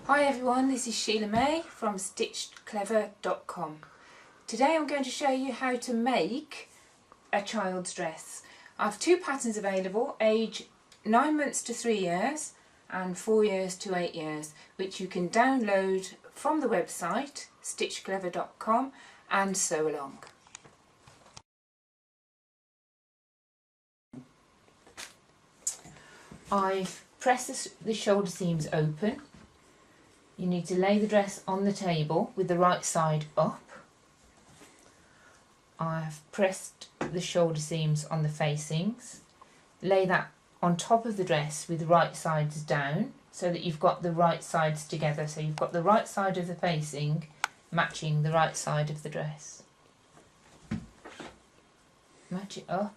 Hi everyone, this is Sheila-May from stitchedclever.com. Today I'm going to show you how to make a child's dress. I have two patterns available, age 9 months to 3 years and 4 years to 8 years, which you can download from the website stitchedclever.com and sew along. I've pressed the shoulder seams open. You need to lay the dress on the table with the right side up. I've pressed the shoulder seams on the facings. Lay that on top of the dress with the right sides down so that you've got the right sides together. So you've got the right side of the facing matching the right side of the dress. Match it up,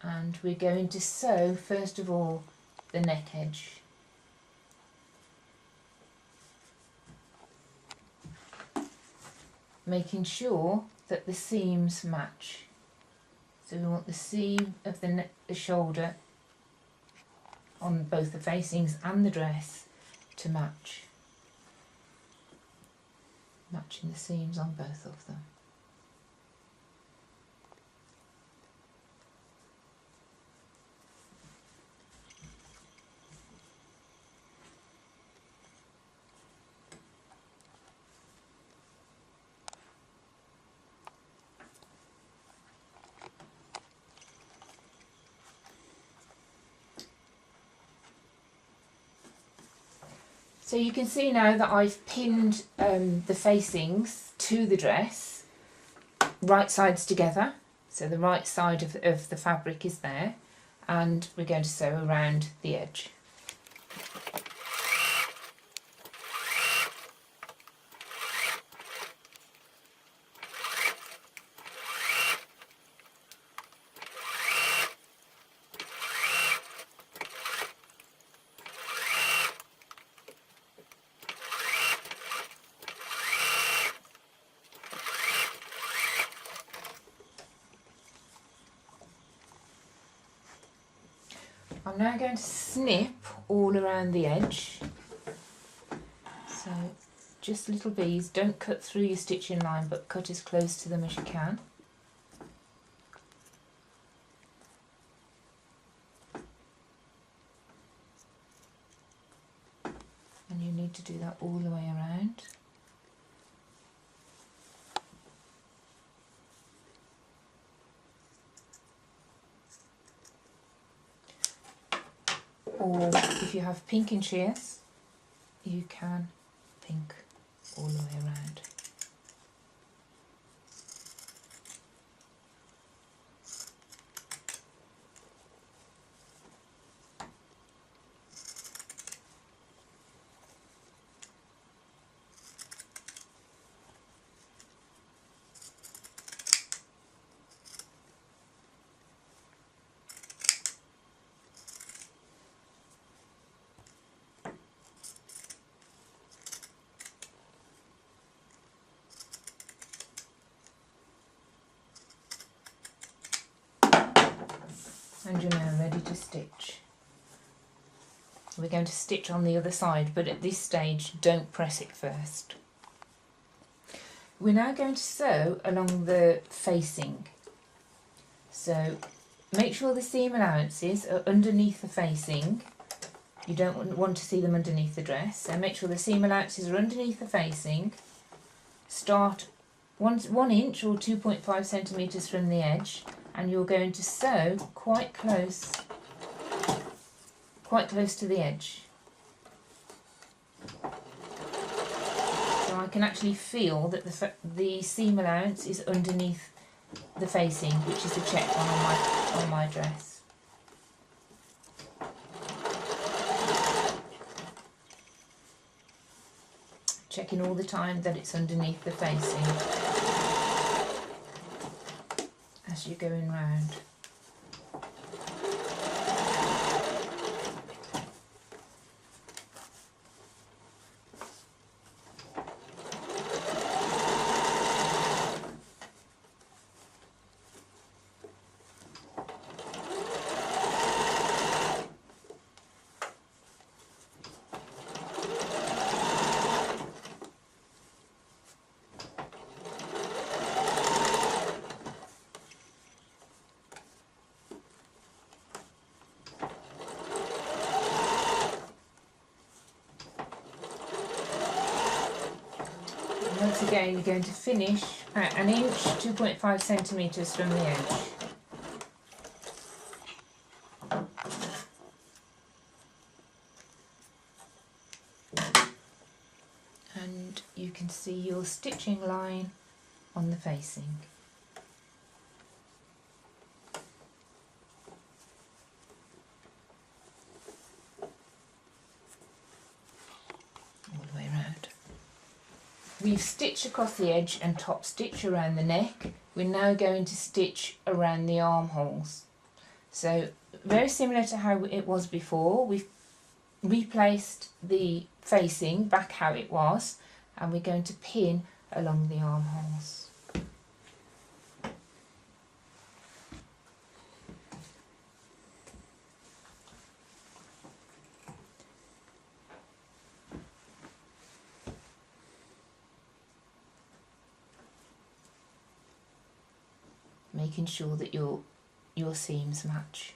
and we're going to sew first of all the neck edge. Making sure that the seams match. So we want the seam of the shoulder on both the facings and the dress to match. Matching the seams on both of them. So you can see now that I've pinned the facings to the dress, right sides together, so the right side of the fabric is there, and we're going to sew around the edge. I'm now going to snip all around the edge, so just little V's. Don't cut through your stitching line, but cut as close to them as you can. And you need to do that all the way around. Or if you have pinking shears, you can pink all the way around. And you're now ready to stitch. We're going to stitch on the other side, but at this stage don't press it first. We're now going to sew along the facing. So make sure the seam allowances are underneath the facing. You don't want to see them underneath the dress, so make sure the seam allowances are underneath the facing. Start 1 inch or 2.5 centimetres from the edge, and you're going to sew quite close to the edge. So I can actually feel that the seam allowance is underneath the facing, which is the check one on my dress. Checking all the time that it's underneath the facing as you're going round. Once again, we're going to finish at an inch, 2.5 centimetres from the edge. And you can see your stitching line on the facing. All the way around. We've stitched across the edge and top stitch around the neck. We're now going to stitch around the armholes. So very similar to how it was before, we've replaced the facing back how it was, and we're going to pin along the armholes. Making sure that your seams match.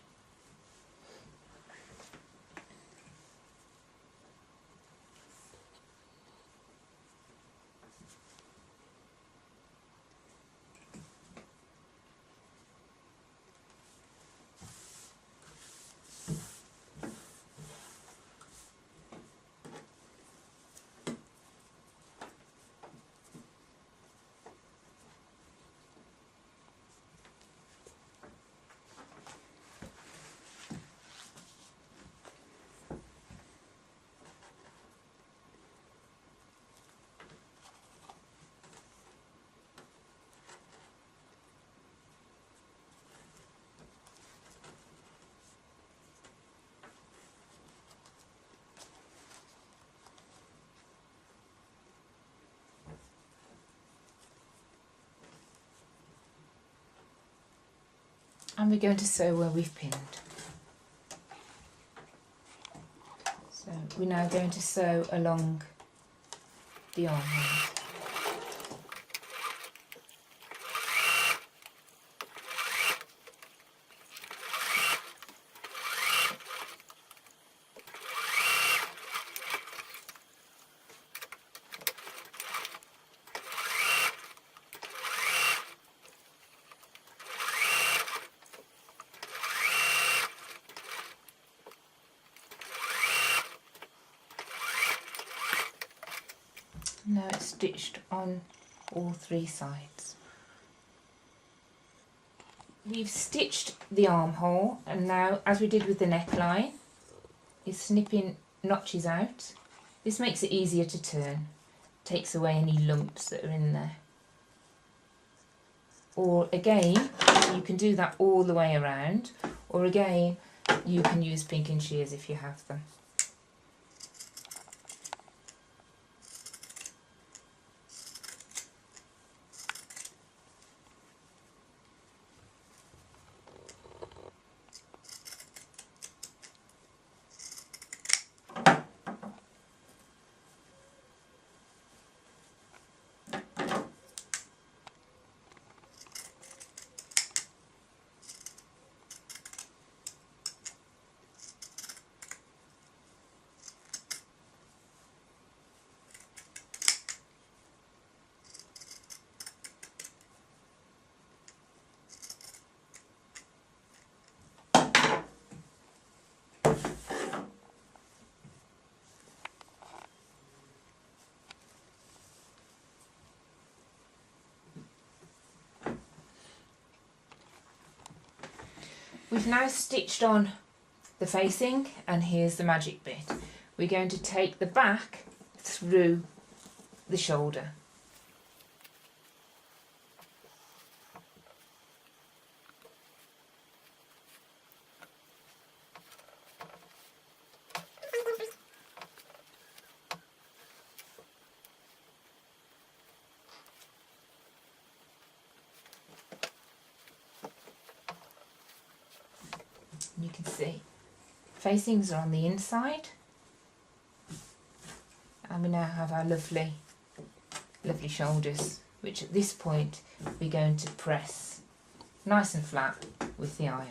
And we're going to sew where we've pinned. So we're now going to sew along the armhole. Now it's stitched on all three sides. We've stitched the armhole, and now, as we did with the neckline, is snipping notches out. This makes it easier to turn, takes away any lumps that are in there. Or again, you can do that all the way around, or again, you can use pinking shears if you have them. We've now stitched on the facing, and here's the magic bit. We're going to take the back through the shoulder. You can see facings are on the inside, and we now have our lovely shoulders, which at this point we're going to press nice and flat with the iron.